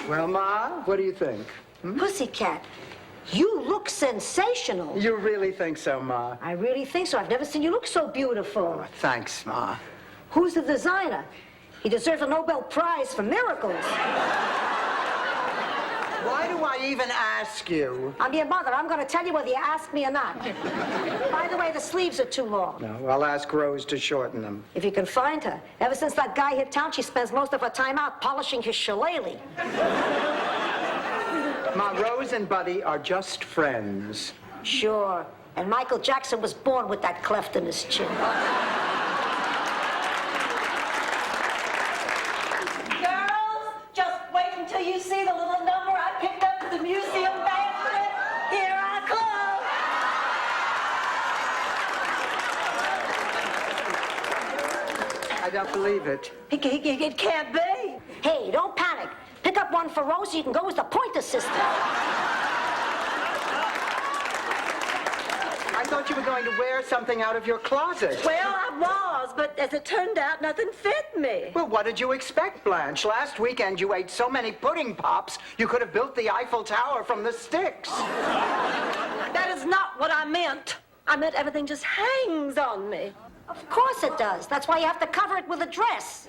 Well, Ma, what do you think? Pussycat, you look sensational. You really think so, Ma? I really think so. I've never seen you look so beautiful. Oh, thanks, Ma. Who's the designer? He deserves a Nobel Prize for miracles. Why do I even ask you? I'm your mother. I'm going to tell you whether you ask me or not. By the way, the sleeves are too long. No, I'll ask Rose to shorten them. If you can find her. Ever since that guy hit town, she spends most of her time out polishing his shillelagh. Ma, Rose and Buddy are just friends. Sure. And Michael Jackson was born with that cleft in his chin. Girls, just wait until you see the little number I picked up at the museum banquet. Here I come. I don't believe it. It can't be. Hey, don't panic. Pick up one for Rose so you can go as the point assistant. I thought you were going to wear something out of your closet. Well, I was, but as it turned out, nothing fit me. Well, what did you expect, Blanche? Last weekend you ate so many pudding pops, you could have built the Eiffel Tower from the sticks. That is not what I meant. I meant everything just hangs on me. Of course it does. That's why you have to cover it with a dress.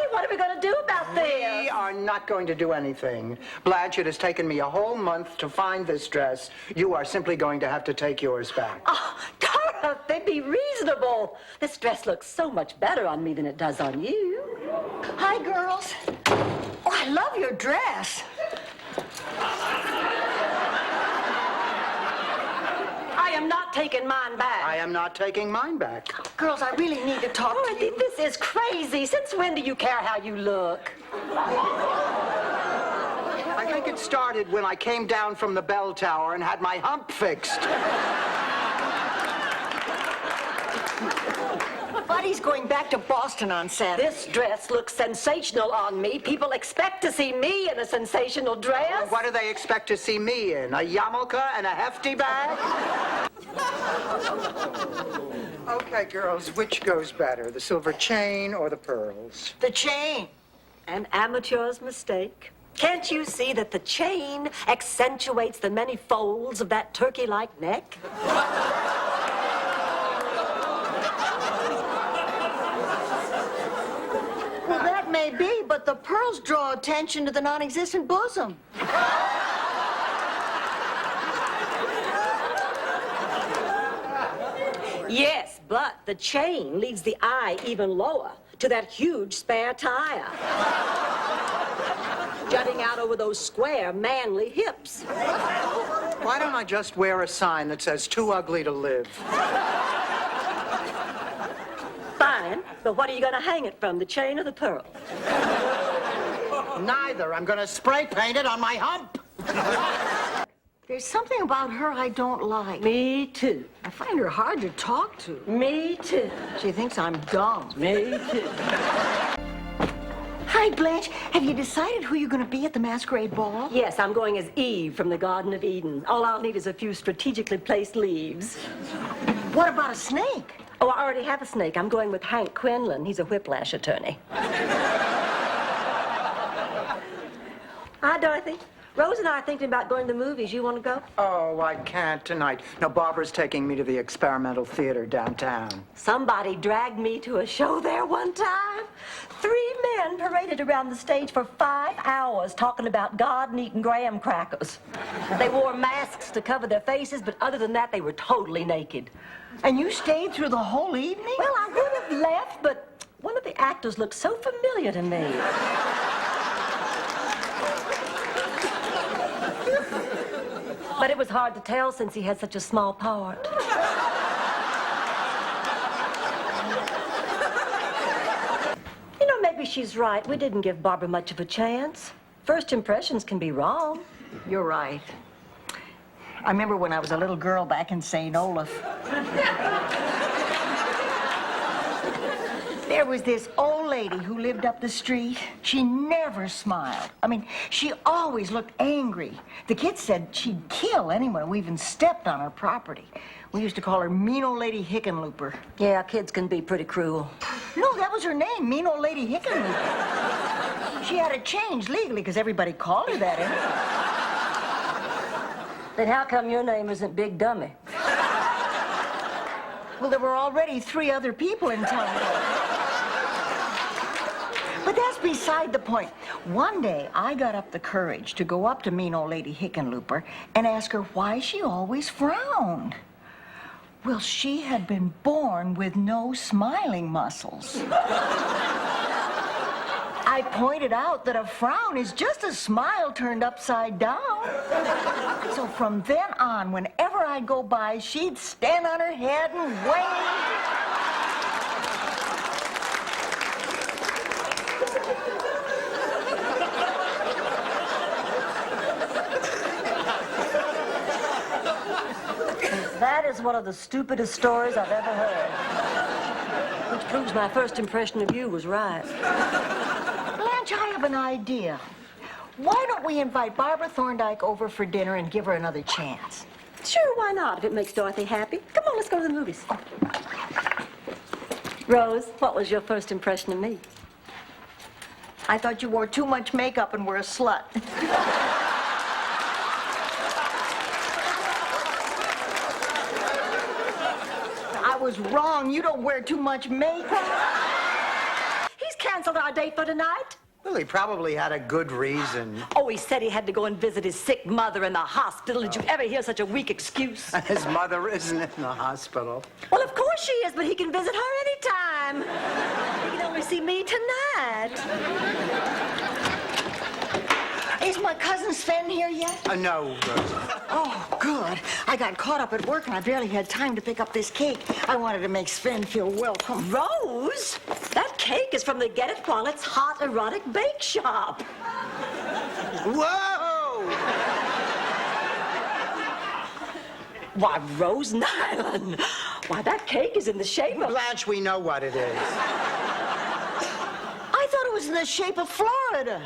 What are we going to do about this? We are not going to do anything. Blanche, it has taken me a whole month to find this dress. You are simply going to have to take yours back. Oh, Dorothy, be reasonable. This dress looks so much better on me than it does on you. Hi, girls. Oh, I love your dress. I am not taking mine back. I am not taking mine back. Girls, I really need to talk to Dorothy, you. this is crazy. Since when do you care how you look? I think it started when I came down from the bell tower and had my hump fixed. Buddy's going back to Boston on Saturday. This dress looks sensational on me. People expect to see me in a sensational dress. What do they expect to see me in? A yarmulke and a hefty bag? Okay, girls, which goes better, the silver chain or the pearls? The chain. An amateur's mistake. Can't you see that the chain accentuates the many folds of that turkey-like neck? Well, that may be, but the pearls draw attention to the non-existent bosom. Yes, but the chain leads the eye even lower to that huge spare tire. Jutting out over those square, manly hips. Why don't I just wear a sign that says, "Too ugly to live"? Fine, but what are you going to hang it from, the chain or the pearl? Neither. I'm going to spray paint it on my hump. There's something about her I don't like. Me too. I find her hard to talk to. Me too. She thinks I'm dumb. Me too. Hi, Blanche. Have you decided who you're going to be at the masquerade ball? Yes, I'm going as Eve from the Garden of Eden. All I'll need is a few strategically placed leaves. What about a snake? Oh, I already have a snake. I'm going with Hank Quinlan. He's a whiplash attorney. Hi, Dorothy. Rose and I are thinking about going to the movies. You want to go? Oh, I can't tonight. No, Barbara's taking me to the experimental theater downtown. Somebody dragged me to a show there one time. 3 men paraded around the stage for 5 hours talking about God and eating graham crackers. They wore masks to cover their faces, but other than that, they were totally naked. And you stayed through the whole evening? Well, I would have left, but one of the actors looked so familiar to me. But it was hard to tell since he had such a small part. You know, maybe she's right. We didn't give Barbara much of a chance. First impressions can be wrong. You're right. I remember when I was a little girl back in St. Olaf. There was this old lady who lived up the street. She never smiled. I mean, she always looked angry. The kids said she'd kill anyone who even stepped on her property. We used to call her Mean Old Lady Hickenlooper. Yeah, kids can be pretty cruel. No, that was her name, Mean Old Lady Hickenlooper. She had it changed legally because everybody called her that anyway. Then how come your name isn't Big Dummy? Well, there were already 3 other people in town. But that's beside the point. One day, I got up the courage to go up to Mean Old Lady Hickenlooper and ask her why she always frowned. Well, she had been born with no smiling muscles. I pointed out that a frown is just a smile turned upside down. So from then on, whenever I'd go by, she'd stand on her head and wave. That is one of the stupidest stories I've ever heard. Which proves my first impression of you was right. Blanche, I have an idea. Why don't we invite Barbara Thorndike over for dinner and give her another chance? Sure, why not, if it makes Dorothy happy? Come on, let's go to the movies. Rose, what was your first impression of me? I thought you wore too much makeup and were a slut. I was wrong. You don't wear too much makeup. He's canceled our date for tonight. Well, he probably had a good reason. Oh, he said he had to go and visit his sick mother in the hospital. Did you ever hear such a weak excuse? His mother isn't in the hospital. Well, of course she is, but he can visit her anytime. He can only see me tonight. Is my cousin Sven here yet? No, Rose. Oh, good. I got caught up at work and I barely had time to pick up this cake. I wanted to make Sven feel welcome. Rose, that cake is from the Get It While It's Hot erotic bake shop. Whoa! Why, Rose Nyland. Why, that cake is in the shape of... Blanche, we know what it is. I thought it was in the shape of Florida.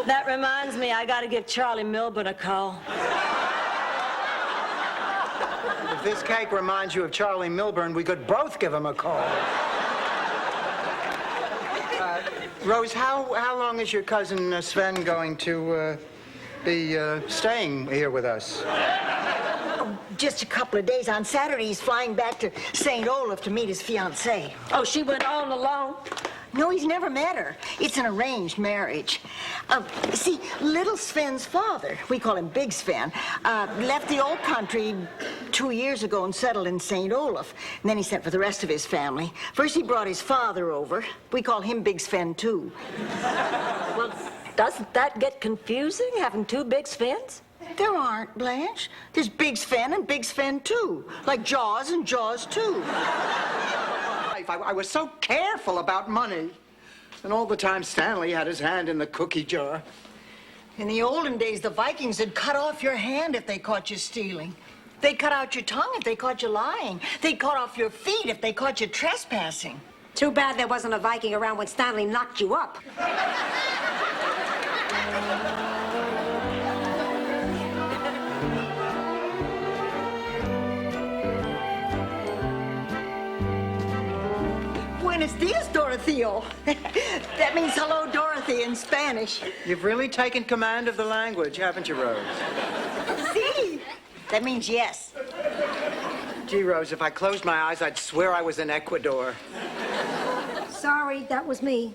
That reminds me, I gotta give Charlie Milburn a call. If this cake reminds you of Charlie Milburn, we could both give him a call. Rose, how long is your cousin Sven going to be staying here with us? Just a couple of days. On Saturday, he's flying back to St. Olaf to meet his fiancée. Oh, she went on alone? No, he's never met her. It's an arranged marriage. See, little Sven's father, we call him Big Sven, left the old country 2 years ago and settled in St. Olaf. And then he sent for the rest of his family. First, he brought his father over. We call him Big Sven, too. Well, doesn't that get confusing, having 2 Big Svens? There aren't, Blanche. There's Big Sven and Big Sven, too. Like Jaws and Jaws, too. I was so careful about money. And all the time Stanley had his hand in the cookie jar. In the olden days, the Vikings had cut off your hand if they caught you stealing. They cut out your tongue if they caught you lying. They cut off your feet if they caught you trespassing. Too bad there wasn't a Viking around when Stanley knocked you up. Buenos dias, Dorotheo. That means hello, Dorothy, in Spanish. You've really taken command of the language, haven't you, Rose? See? That means yes. Gee, Rose, if I closed my eyes, I'd swear I was in Ecuador. Sorry, that was me.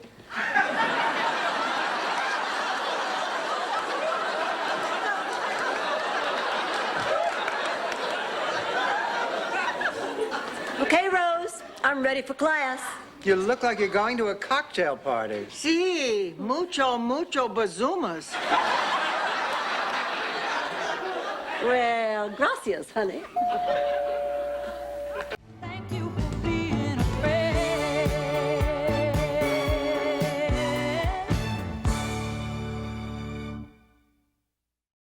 Okay, Rose, I'm ready for class. You look like you're going to a cocktail party. Si, mucho bazumas. Well, gracias, honey. Thank you.